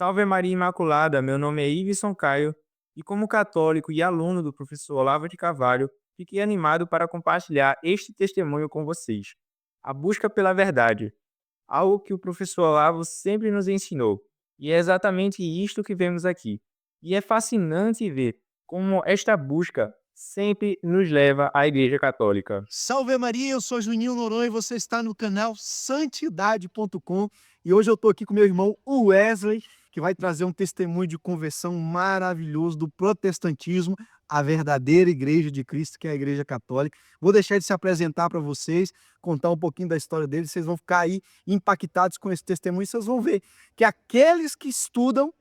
Salve Maria Imaculada, meu nome é Iveson Caio e como católico e aluno do professor Olavo de Carvalho, fiquei animado para compartilhar este testemunho com vocês. A busca pela verdade, algo que o professor Olavo sempre nos ensinou. E é exatamente isto que vemos aqui. E é fascinante ver como esta busca sempre nos leva à Igreja Católica. Salve Maria, eu sou Juninho Noronha e você está no canal Santidade.com e hoje eu estou aqui com meu irmão Wesley, que vai trazer um testemunho de conversão maravilhoso do protestantismo, a verdadeira igreja de Cristo, que é a Igreja Católica. Vou deixar ele se apresentar para vocês, contar um pouquinho da história dele, vocês vão ficar aí impactados com esse testemunho, vocês vão ver que aqueles que estudam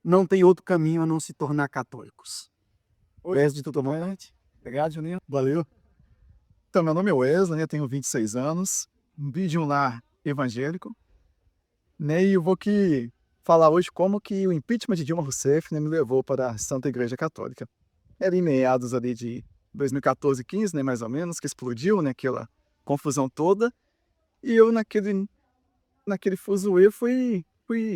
não tem outro caminho a não se tornar católicos. Wesley, de tudo bom? Obrigado, Juninho. Valeu. Então, meu nome é Wesley, eu tenho 26 anos, vim de um lar evangélico, né, e eu vou aqui falar hoje como que o impeachment de Dilma Rousseff, né, me levou para a Santa Igreja Católica. Era em meados ali de 2014, 15, né, mais ou menos, que explodiu, né, aquela confusão toda, e eu naquele fuzuê fui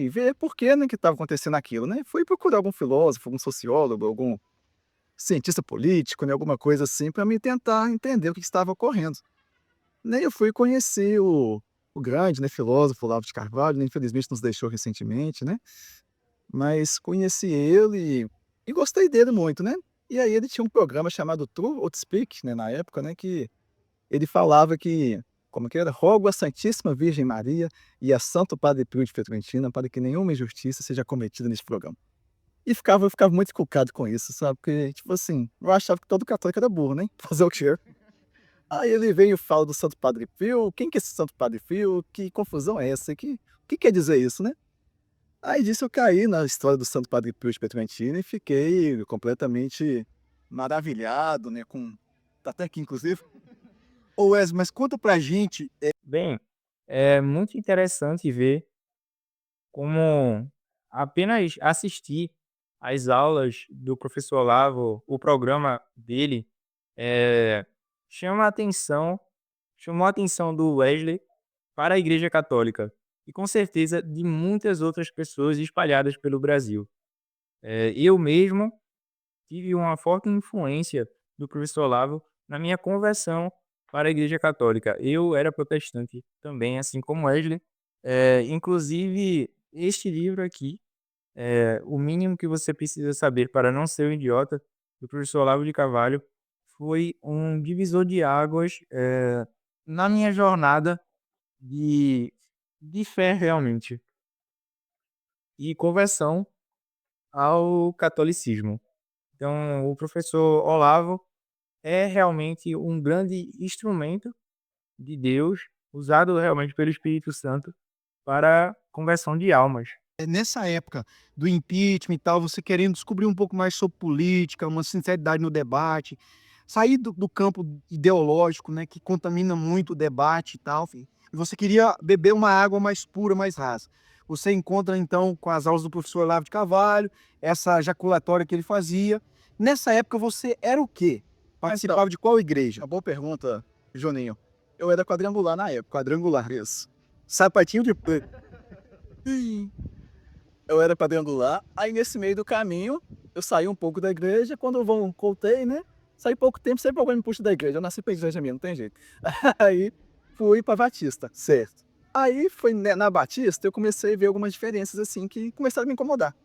ver por que, né, que estava acontecendo aquilo, né, fui procurar algum filósofo, algum sociólogo, algum cientista político, né, alguma coisa assim, para me tentar entender o que estava ocorrendo. Né, eu fui conhecer o grande, né, filósofo Olavo de Carvalho, né, infelizmente nos deixou recentemente, né, mas conheci ele e gostei dele muito, né. E aí ele tinha um programa chamado True or Speak, né, na época, né, que ele falava que, como que era? "Rogo à Santíssima Virgem Maria e a Santo Padre Pio de Pietrelcina para que nenhuma injustiça seja cometida nesse programa". E eu ficava muito encucado com isso, sabe, porque, tipo assim, eu achava que todo católico era burro, né, fazer o quê? Aí ele vem e fala do Santo Padre Pio, quem que é esse Santo Padre Pio? Que confusão é essa? Que quer dizer isso, né? Aí disso eu caí na história do Santo Padre Pio de Pietrelcina e fiquei completamente maravilhado, né, com tá até aqui inclusive. Ô Wesley, mas conta pra gente, Bem, é muito interessante ver como apenas assistir às aulas do professor Olavo, o programa dele, eh, chama a atenção chamou a atenção do Wesley para a Igreja Católica e com certeza de muitas outras pessoas espalhadas pelo Brasil. Eu mesmo tive uma forte influência do professor Olavo na minha conversão para a Igreja Católica. Eu era protestante também, assim como Wesley. Inclusive, este livro aqui, O Mínimo que Você Precisa Saber para Não Ser um Idiota, do professor Olavo de Carvalho, foi um divisor de águas, na minha jornada de, de fé realmente e conversão ao catolicismo. Então, o professor Olavo é realmente um grande instrumento de Deus, usado realmente pelo Espírito Santo para conversão de almas. nessa época do impeachment e tal, você querendo descobrir um pouco mais sobre política, uma sinceridade no debate, sair do campo ideológico, né, que contamina muito o debate e tal, enfim, e você queria beber uma água mais pura, mais rasa. Você encontra então com as aulas do professor Olavo de Carvalho, essa jaculatória que ele fazia. Nessa época você era o quê? Participava de qual igreja? Uma boa pergunta, Joninho. Eu era quadrangular na época, quadrangular, isso. Sapatinho de preto. Eu era quadrangular, aí nesse meio do caminho, eu saí um pouco da igreja, quando eu voltei, né, saí pouco tempo, sempre alguém me puxa da igreja, eu nasci pra igreja mesmo, não tem jeito. Aí fui pra Batista, certo. Aí foi na Batista, eu comecei a ver algumas diferenças, assim, que começaram a me incomodar.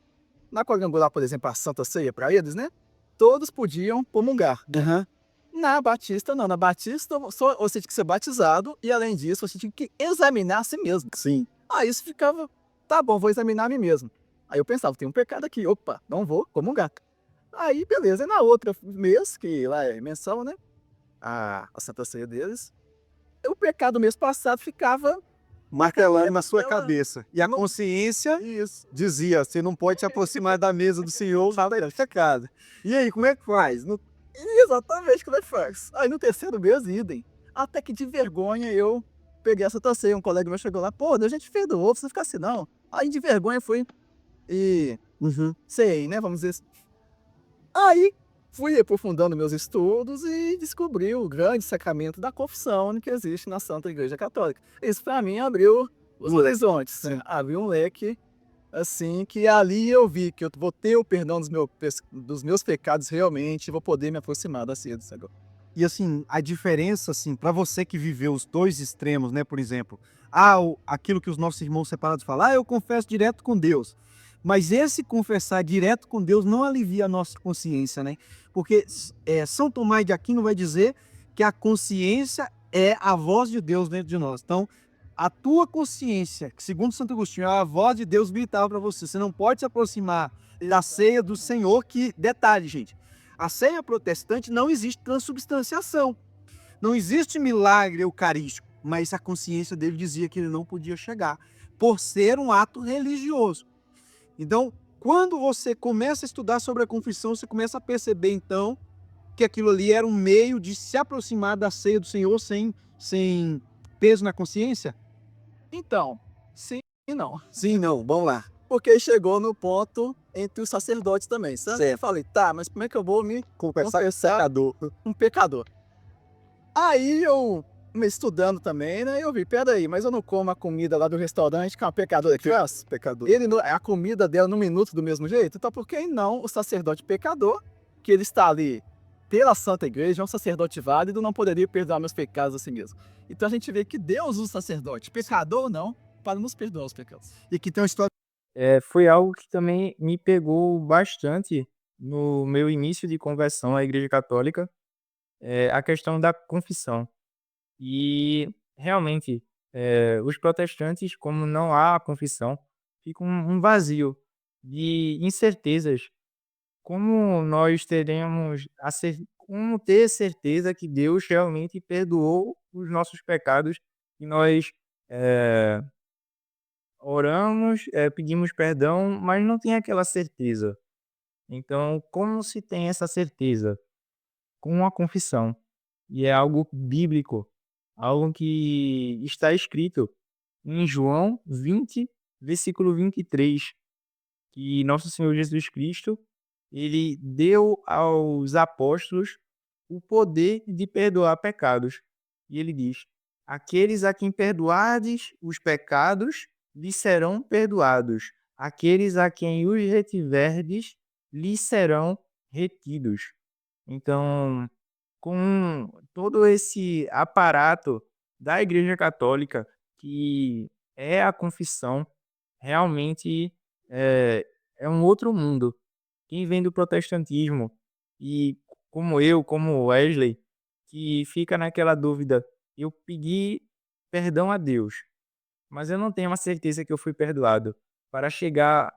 Na quadrangular, por exemplo, a Santa Ceia pra eles, né, todos podiam comungar. Aham. Na Batista não, na Batista só você tinha que ser batizado e além disso você tinha que examinar a si mesmo. Sim. Aí isso ficava, tá bom, vou examinar a mim mesmo. Aí eu pensava, tem um pecado aqui, opa, não vou comungar. Aí beleza, e na outra mês, que lá é menção, né, a Santa Ceia deles, o pecado do mês passado ficava martelando na sua cabeça. E a consciência dizia, você não pode se aproximar da mesa do Senhor, nada é pecado. E aí, como é que faz? Exatamente, como é que faz? Aí no terceiro mês, idem. Até que de vergonha eu peguei essa ceia, um colega meu chegou lá, pô, Deus já te perdoou, não precisa ficar assim não. Aí de vergonha fui e sei, né, vamos dizer assim. Aí fui aprofundando meus estudos e descobri o grande sacramento da confissão que existe na Santa Igreja Católica. Isso para mim abriu os horizontes, abriu um leque Assim, que ali eu vi que eu vou ter o perdão dos meus pecados realmente, e vou poder me aproximar da ceia do Senhor. E assim, a diferença, assim, para você que viveu os dois extremos, né? Por exemplo, aquilo que os nossos irmãos separados falam, eu confesso direto com Deus. Mas esse confessar direto com Deus não alivia a nossa consciência, né? Porque São Tomás de Aquino vai dizer que a consciência é a voz de Deus dentro de nós. Então, a tua consciência, que segundo Santo Agostinho, é a voz de Deus vital para você. Você não pode se aproximar da ceia do Senhor, que, detalhe, gente, a ceia protestante não existe transubstanciação. Não existe milagre eucarístico, mas a consciência dele dizia que ele não podia chegar, por ser um ato religioso. Então, quando você começa a estudar sobre a confissão, você começa a perceber, então, que aquilo ali era um meio de se aproximar da ceia do Senhor sem peso na consciência? Então, sim e não. Sim, não, vamos lá. Porque chegou no ponto entre os sacerdotes também, certo? Certo. Eu falei, tá, mas como é que eu vou me Confessar confessar um pecador? Aí eu, me estudando também, né, eu vi, peraí, mas eu não como a comida lá do restaurante que uma pecadora que faz? pecador. A comida dela no minuto do mesmo jeito? Então por que não o sacerdote pecador, que ele está ali pela Santa Igreja, é um sacerdote válido, não poderia perdoar meus pecados a si mesmo? Então a gente vê que Deus usa o sacerdote, pecador ou não, para nos perdoar os pecados. E aqui tem uma história. Foi algo que também me pegou bastante no meu início de conversão à Igreja Católica, a questão da confissão. E realmente, os protestantes, como não há a confissão, fica um vazio de incertezas. Como nós teremos como ter certeza que Deus realmente perdoou os nossos pecados e nós eh, oramos, pedimos perdão, mas não tem aquela certeza. Então, como se tem essa certeza? Com a confissão. E é algo bíblico, algo que está escrito em João 20, versículo 23, que nosso Senhor Jesus Cristo, ele deu aos apóstolos o poder de perdoar pecados. E ele diz: aqueles a quem perdoardes os pecados, lhes serão perdoados. Aqueles a quem os retiverdes, lhes serão retidos. Então, com todo esse aparato da Igreja Católica, que é a confissão, realmente é um outro mundo. Quem vem do protestantismo e como o Wesley, que fica naquela dúvida, eu pedi perdão a Deus, mas eu não tenho uma certeza que eu fui perdoado. Para chegar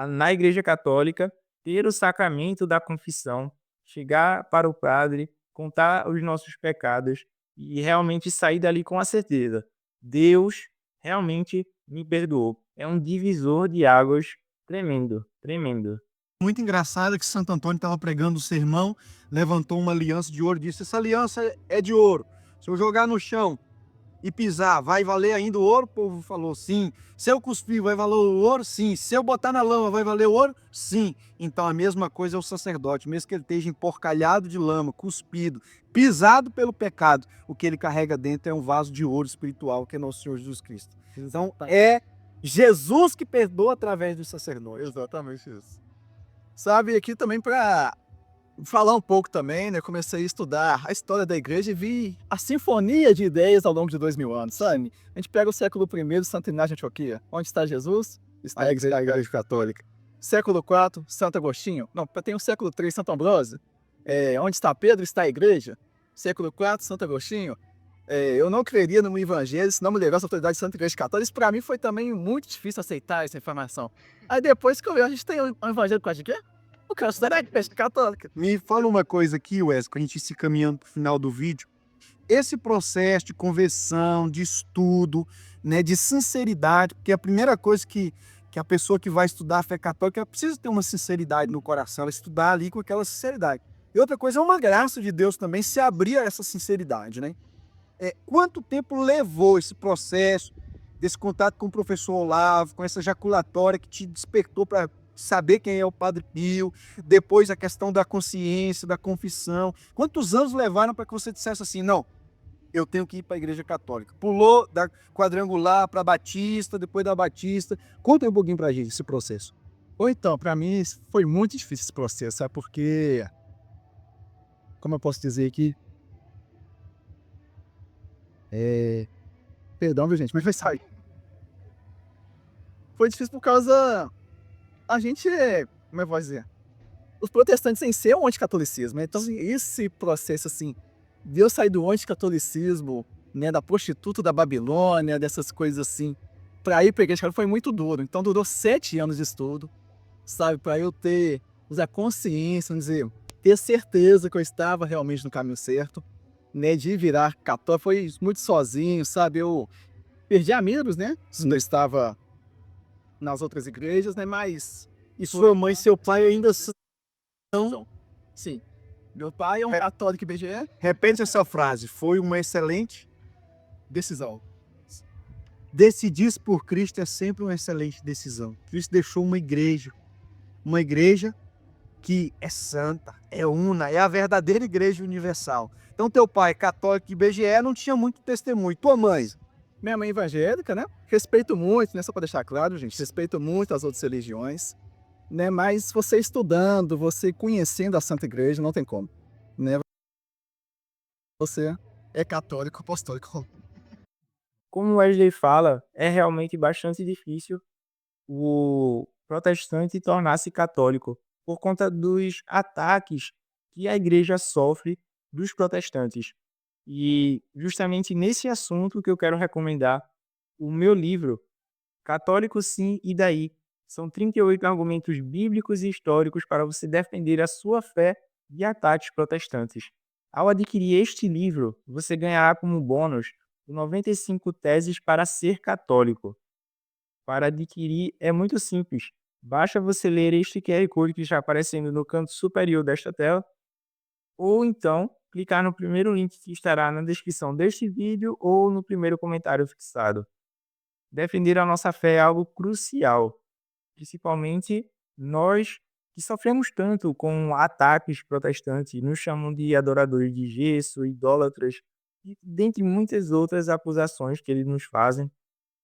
na Igreja Católica, ter o sacramento da confissão, chegar para o padre, contar os nossos pecados e realmente sair dali com a certeza: Deus realmente me perdoou. É um divisor de águas tremendo, tremendo. Muito engraçado que Santo Antônio estava pregando o sermão, levantou uma aliança de ouro e disse: essa aliança é de ouro. Se eu jogar no chão e pisar, vai valer ainda o ouro? O povo falou sim. Se eu cuspir, vai valer o ouro? Sim. Se eu botar na lama, vai valer o ouro? Sim. Então a mesma coisa é o sacerdote, mesmo que ele esteja emporcalhado de lama, cuspido, pisado pelo pecado, o que ele carrega dentro é um vaso de ouro espiritual, que é nosso Senhor Jesus Cristo. Então é Jesus que perdoa através do sacerdote. Exatamente isso. Sabe, aqui também para falar um pouco também, né? Comecei a estudar a história da igreja e vi a sinfonia de ideias ao longo de 2000 anos, sabe? A gente pega o século I, Santo Inácio de Antioquia. Onde está Jesus? Está A Igreja Católica. Século IV, Santo Agostinho. Não, tem o século III, Santo Ambrósio. Onde está Pedro, está a igreja. Século IV, Santo Agostinho. Eu não creria no evangelho se não me levasse a autoridade de Santa Igreja Católica. Isso para mim foi também muito difícil aceitar essa informação. Aí depois que eu vi, a gente tem um evangelho com a de quê? O que eu estudei na Igreja Católica. Me fala uma coisa aqui, Wes, para a gente ir se caminhando para o final do vídeo. Esse processo de conversão, de estudo, né, de sinceridade, porque a primeira coisa que a pessoa que vai estudar a fé católica ela precisa ter uma sinceridade no coração, ela estudar ali com aquela sinceridade. E outra coisa é uma graça de Deus também se abrir a essa sinceridade, né? Quanto tempo levou esse processo, desse contato com o professor Olavo, com essa jaculatória que te despertou para saber quem é o Padre Pio, depois a questão da consciência, da confissão? Quantos anos levaram para que você dissesse assim, não, eu tenho que ir para a igreja católica. Pulou da quadrangular para Batista, depois da Batista. Conta aí um pouquinho pra gente esse processo. Ou então, pra mim foi muito difícil esse processo, sabe? Porque, como eu posso dizer aqui, perdão, viu, gente, mas vai sair. Foi difícil por causa, a gente, como eu posso dizer, os protestantes em si é um anticatolicismo, né? Então esse processo, assim, de eu sair do anticatolicismo, né, da prostituta da Babilônia, dessas coisas assim, pra ir pra igreja católica foi muito duro. Então durou 7 anos de estudo, sabe? Pra eu ter, usar consciência, vamos dizer, ter certeza que eu estava realmente no caminho certo, né? De virar católico, foi muito sozinho, sabe? Eu perdi amigos, né? Quando eu estava nas outras igrejas, né? Mas E sua mãe e seu pai ainda são. sim, meu pai é um católico IBGE, Repete essa frase. Foi uma excelente. decisão. Decidir por Cristo é sempre uma excelente decisão. Cristo deixou uma igreja que é santa, é una, é a verdadeira igreja universal. Então teu pai, católico IBGE, não tinha muito testemunho. Tua mãe, Minha mãe é evangélica, né? Respeito muito, né? Só para deixar claro, gente, respeito muito as outras religiões, né? Mas você estudando, você conhecendo a Santa Igreja, não tem como, né? Você é católico apostólico. Como o Wesley fala, é realmente bastante difícil o protestante tornar-se católico por conta dos ataques que a igreja sofre dos protestantes. E justamente nesse assunto que eu quero recomendar o meu livro, Católico Sim e Daí. São 38 argumentos bíblicos e históricos para você defender a sua fé de ataques protestantes. Ao adquirir este livro, você ganhará como bônus 95 teses para ser católico. Para adquirir é muito simples. Basta você ler este QR Code que está aparecendo no canto superior desta tela, ou então clicar no primeiro link que estará na descrição deste vídeo ou no primeiro comentário fixado. Defender a nossa fé é algo crucial, principalmente nós que sofremos tanto com ataques protestantes, nos chamam de adoradores de gesso, idólatras, e dentre muitas outras acusações que eles nos fazem.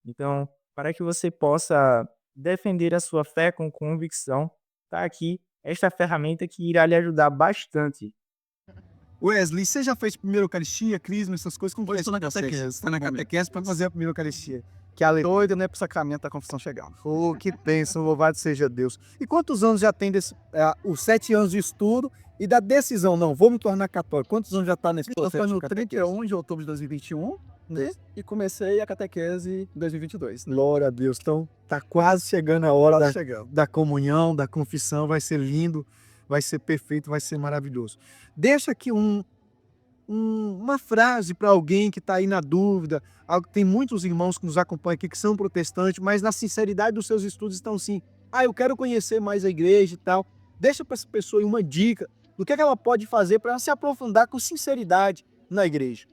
Então, para que você possa defender a sua fé com convicção, está aqui esta ferramenta que irá lhe ajudar bastante. Wesley, você já fez primeira Eucaristia, Crisma, essas coisas? Como Estou na catequese. Está na catequese para fazer a primeira Eucaristia. Que ale... Doido, né, pro sacramento da confissão chegar. Oh, que bênção, louvado seja Deus. E quantos anos já tem os 7 anos de estudo e da decisão? Não, vou me tornar católico. Quantos anos já está nesse Eu processo? estou no de catequese? 31 de outubro de 2021, né? E comecei a catequese em 2022. Né? Glória a Deus. Então, tá quase chegando a hora Quase chegando. da comunhão, da confissão. Vai ser lindo, vai ser perfeito, vai ser maravilhoso. Deixa aqui uma frase para alguém que está aí na dúvida. Tem muitos irmãos que nos acompanham aqui que são protestantes, mas na sinceridade dos seus estudos estão assim: ah, eu quero conhecer mais a igreja e tal. Deixa para essa pessoa aí uma dica do que ela pode fazer para se aprofundar com sinceridade na igreja.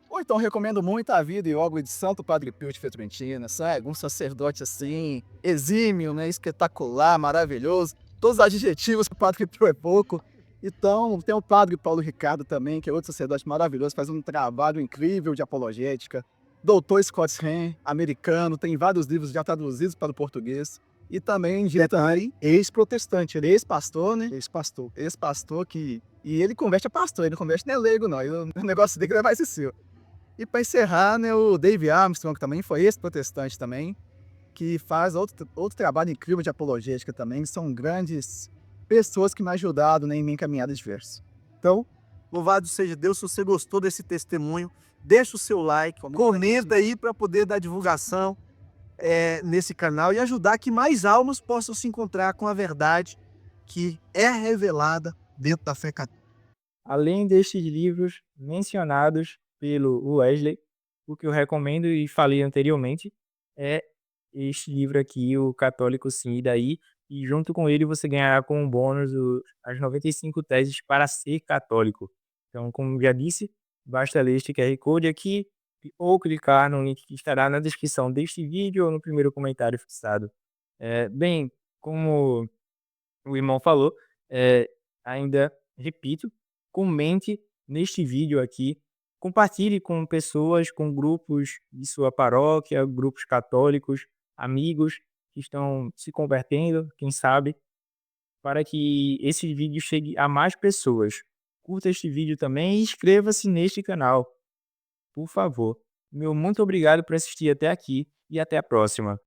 Ou então recomendo muito a vida e obra de Santo Padre Pio de Pietrelcina, sabe? Um sacerdote assim, exímio, né? Espetacular, maravilhoso. Todos os adjetivos que o Padre Pio é pouco. Então, tem o Padre Paulo Ricardo também, que é outro sacerdote maravilhoso, faz um trabalho incrível de apologética. Doutor Scott Hahn, americano, tem vários livros já traduzidos para o português. E também Detalhe, ex-protestante, ele é ex-pastor, né? ex-pastor. Ex-pastor que... E ele converte a pastor, ele não converte nem leigo, não. O negócio dele é mais seu. E para encerrar, né, o Dave Armstrong também foi ex-protestante também, que faz outro trabalho incrível de apologética também. São grandes pessoas que me ajudaram, né, em minha caminhada diversa. Então, louvado seja Deus. Se você gostou desse testemunho, deixa o seu like, comenta aí para poder dar divulgação nesse canal e ajudar que mais almas possam se encontrar com a verdade que é revelada dentro da fé católica. Além destes livros mencionados pelo Wesley, o que eu recomendo e falei anteriormente é este livro aqui, o Católico Sim e Daí, e junto com ele você ganhará como bônus as 95 teses para ser católico. Então, como já disse, basta ler este QR Code aqui ou clicar no link que estará na descrição deste vídeo ou no primeiro comentário fixado. Bem, como o irmão falou, ainda repito, comente neste vídeo aqui Compartilhe com pessoas, com grupos de sua paróquia, grupos católicos, amigos que estão se convertendo, quem sabe, para que esse vídeo chegue a mais pessoas. Curta este vídeo também e inscreva-se neste canal, por favor. Meu muito obrigado por assistir até aqui e até a próxima.